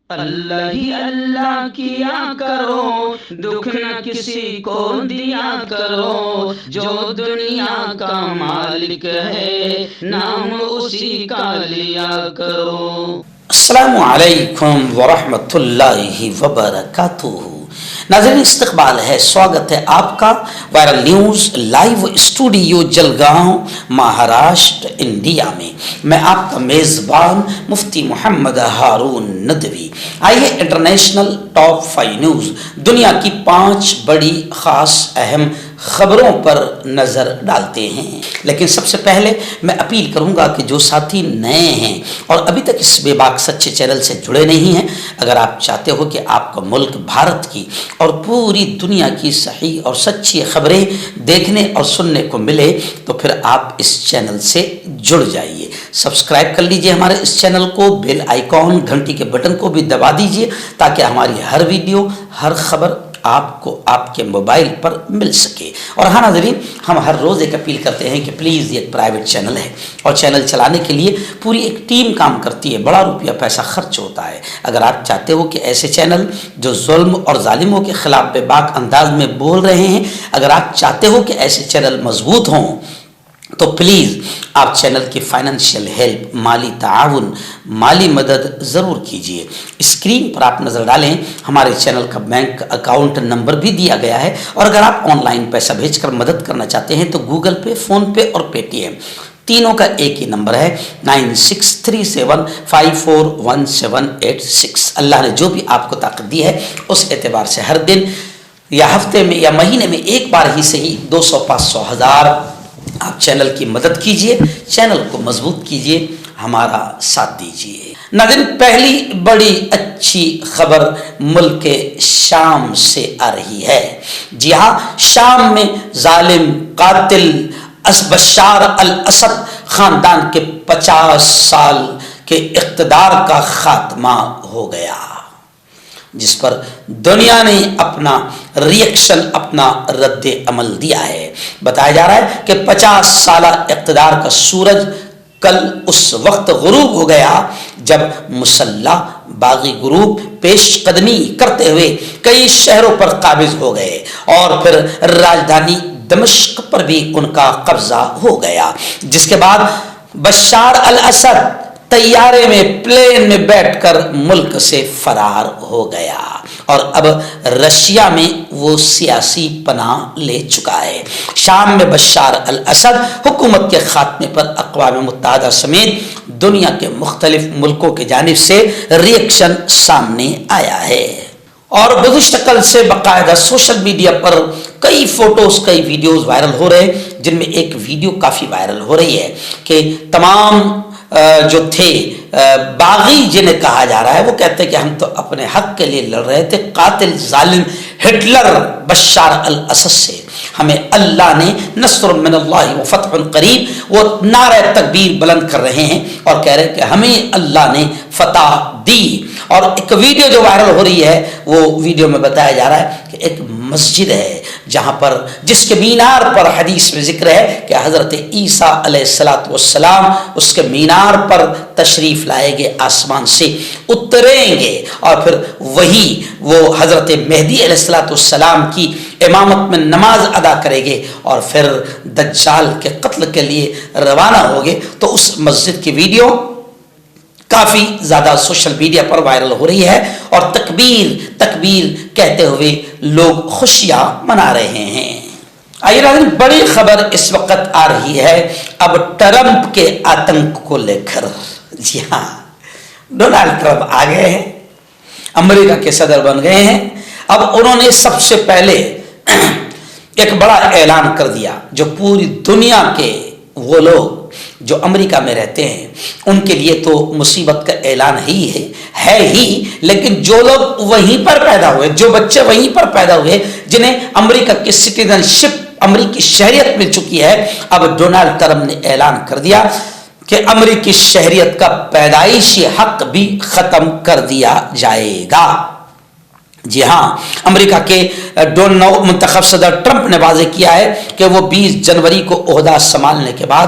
اللہ ہی اللہ کیا کرو، دکھ نہ کسی کو دیا کرو، جو دنیا کا مالک ہے نام اسی کا لیا کرو۔ السلام علیکم ورحمۃ اللہ وبرکاتہ۔ ناظرین استقبال ہے، سواگت ہے آپ کا viral news live studio Jalgaon Maharashtra India میں۔ میں آپ کا میزبان مفتی محمد ہارون ندوی۔ آئیے انٹرنیشنل ٹاپ 5 نیوز، دنیا کی 5 بڑی خاص اہم خبروں پر نظر ڈالتے ہیں۔ لیکن سب سے پہلے میں اپیل کروں گا کہ جو ساتھی نئے ہیں اور ابھی تک اس بے باک سچے چینل سے جڑے نہیں ہیں، اگر آپ چاہتے ہو کہ آپ کا ملک بھارت کی اور پوری دنیا کی صحیح اور سچی خبریں دیکھنے اور سننے کو ملے تو پھر آپ اس چینل سے جڑ جائیے۔ سبسکرائب کر لیجئے ہمارے اس چینل کو، بیل آئیکن گھنٹی کے بٹن کو بھی دبا دیجئے تاکہ ہماری ہر ویڈیو، ہر خبر آپ کو آپ کے موبائل پر مل سکے۔ اور ہاں ناظرین، ہم ہر روز ایک اپیل کرتے ہیں کہ پلیز یہ ایک پرائیویٹ چینل ہے اور چینل چلانے کے لیے پوری ایک ٹیم کام کرتی ہے، بڑا روپیہ پیسہ خرچ ہوتا ہے۔ اگر آپ چاہتے ہو کہ ایسے چینل جو ظلم اور ظالموں کے خلاف بے باک انداز میں بول رہے ہیں، اگر آپ چاہتے ہو کہ ایسے چینل مضبوط ہوں تو پلیز آپ چینل کی فائنینشیل ہیلپ، مالی تعاون، مالی مدد ضرور کیجئے۔ اسکرین پر آپ نظر ڈالیں، ہمارے چینل کا بینک اکاؤنٹ نمبر بھی دیا گیا ہے، اور اگر آپ آن لائن پیسہ بھیج کر مدد کرنا چاہتے ہیں تو گوگل پے، فون پے اور پے ٹی ایم تینوں کا ایک ہی نمبر ہے 9637541786۔ اللہ نے جو بھی آپ کو طاقت دی ہے اس اعتبار سے ہر دن یا ہفتے میں یا مہینے میں ایک بار ہی صحیح 200، 500، 1000 آپ چینل کی مدد کیجئے، چینل کو مضبوط کیجئے، ہمارا ساتھ دیجئے۔ ناظرین، پہلی بڑی اچھی خبر ملک شام سے آ رہی ہے۔ جی ہاں، شام میں ظالم قاتل بشار الاسد خاندان کے 50 سال کے اقتدار کا خاتمہ ہو گیا، جس پر دنیا نے اپنا ریئیکشن، اپنا رد عمل دیا ہے۔ بتایا جا رہا ہے کہ 50 سالہ اقتدار کا سورج کل اس وقت غروب ہو گیا جب مسلح باغی گروپ پیش قدمی کرتے ہوئے کئی شہروں پر قابض ہو گئے، اور پھر راجدھانی دمشق پر بھی ان کا قبضہ ہو گیا، جس کے بعد بشار الاسد طیارے میں، پلین میں بیٹھ کر ملک سے فرار ہو گیا، اور اب رشیا میں وہ سیاسی پناہ لے چکا ہے۔ شام میں بشار الاسد حکومت کے خاتمے پر اقوام متحدہ سمیت دنیا کے مختلف ملکوں کی جانب سے ریئیکشن سامنے آیا ہے، اور گزشتہ کل سے باقاعدہ سوشل میڈیا پر کئی فوٹوز، کئی ویڈیوز وائرل ہو رہے ہیں، جن میں ایک ویڈیو کافی وائرل ہو رہی ہے کہ تمام جو تھے باغی جنہیں کہا جا رہا ہے، وہ کہتے ہیں کہ ہم تو اپنے حق کے لیے لڑ رہے تھے، قاتل ظالم ہٹلر بشار الاسد سے ہمیں اللہ نے نصر من اللہ و فتح قریب، وہ نعرہ تکبیر بلند کر رہے ہیں اور کہہ رہے ہیں کہ ہمیں اللہ نے فتح دی۔ اور ایک ویڈیو جو وائرل ہو رہی ہے، وہ ویڈیو میں بتایا جا رہا ہے کہ ایک مسجد ہے جہاں پر، جس کے مینار پر حدیث میں ذکر ہے کہ حضرت عیسیٰ علیہ السلام اس کے مینار پر تشریف لائیں گے، آسمان سے اتریں گے، اور پھر وہی وہ حضرت مہدی علیہ السلام کی امامت میں نماز ادا کریں گے، اور پھر دجال کے قتل کے لیے روانہ ہوگے۔ تو اس مسجد کی ویڈیو کافی زیادہ سوشل میڈیا پر وائرل ہو رہی ہے، اور تکبیر تکبیر کہتے ہوئے لوگ خوشیاں منا رہے ہیں۔ آئیے ناظرین، بڑی خبر اس وقت آ رہی ہے اب ٹرمپ کے آتنک کو لے کر۔ جی ہاں، ڈونلڈ ٹرمپ آ گئے ہیں، امریکہ کے صدر بن گئے ہیں۔ اب انہوں نے سب سے پہلے ایک بڑا اعلان کر دیا، جو پوری دنیا کے وہ لوگ جو امریکہ میں رہتے ہیں ان کے لیے تو مصیبت کا اعلان ہی ہے ہی، لیکن جو لوگ وہیں پر پیدا ہوئے، جو بچے وہیں پر پیدا ہوئے، جنہیں امریکہ کی سٹیزن شپ، امریکی شہریت مل چکی ہے، اب ڈونلڈ ٹرمپ نے اعلان کر دیا کہ امریکی شہریت کا پیدائشی حق بھی ختم کر دیا جائے گا۔ جی ہاں، امریکہ کے منتخب صدر ٹرمپ نے واضح کیا ہے کہ وہ 20 جنوری کو عہدہ سنبھالنے کے بعد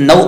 9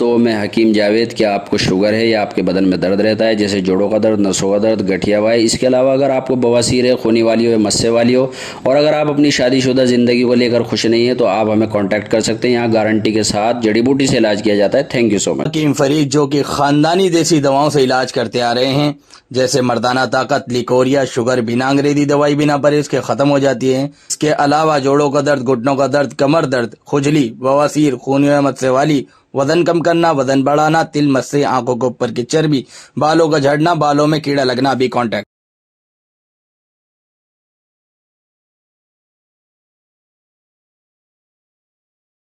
دوستوں، میں حکیم جاوید. کیا آپ کو شوگر ہے یا آپ کے بدن میں درد رہتا ہے جیسے جوڑوں کا درد، نسوں کا درد، گٹھیا وائے؟ اس کے علاوہ اگر آپ کو بواسیر ہے، خونی والی ہو یا مسے والی ہو، اور اگر آپ اپنی شادی شدہ زندگی کو لے کر خوش نہیں ہیں تو آپ ہمیں کانٹیکٹ کر سکتے ہیں. یہاں گارنٹی کے ساتھ جڑی بوٹی سے علاج کیا جاتا ہے. تھینک یو سو مچ. حکیم فرید جو کہ خاندانی دیسی دواؤں سے علاج کرتے آ رہے ہیں، جیسے مردانہ طاقت، لیکوریا، شوگر بنا انگریزی دوائی بنا پرہیز کے ختم ہو جاتی ہے. اس کے علاوہ جوڑوں کا درد، گھٹنوں کا درد، کمر درد، کھجلی، بواسیر، خونی مسے والی، وزن کم کرنا، وزن بڑھانا، تل مسے، آنکھوں کے اوپر کی چربی، بالوں کا جھڑنا، بالوں میں کیڑا لگنا، بھی کانٹیکٹ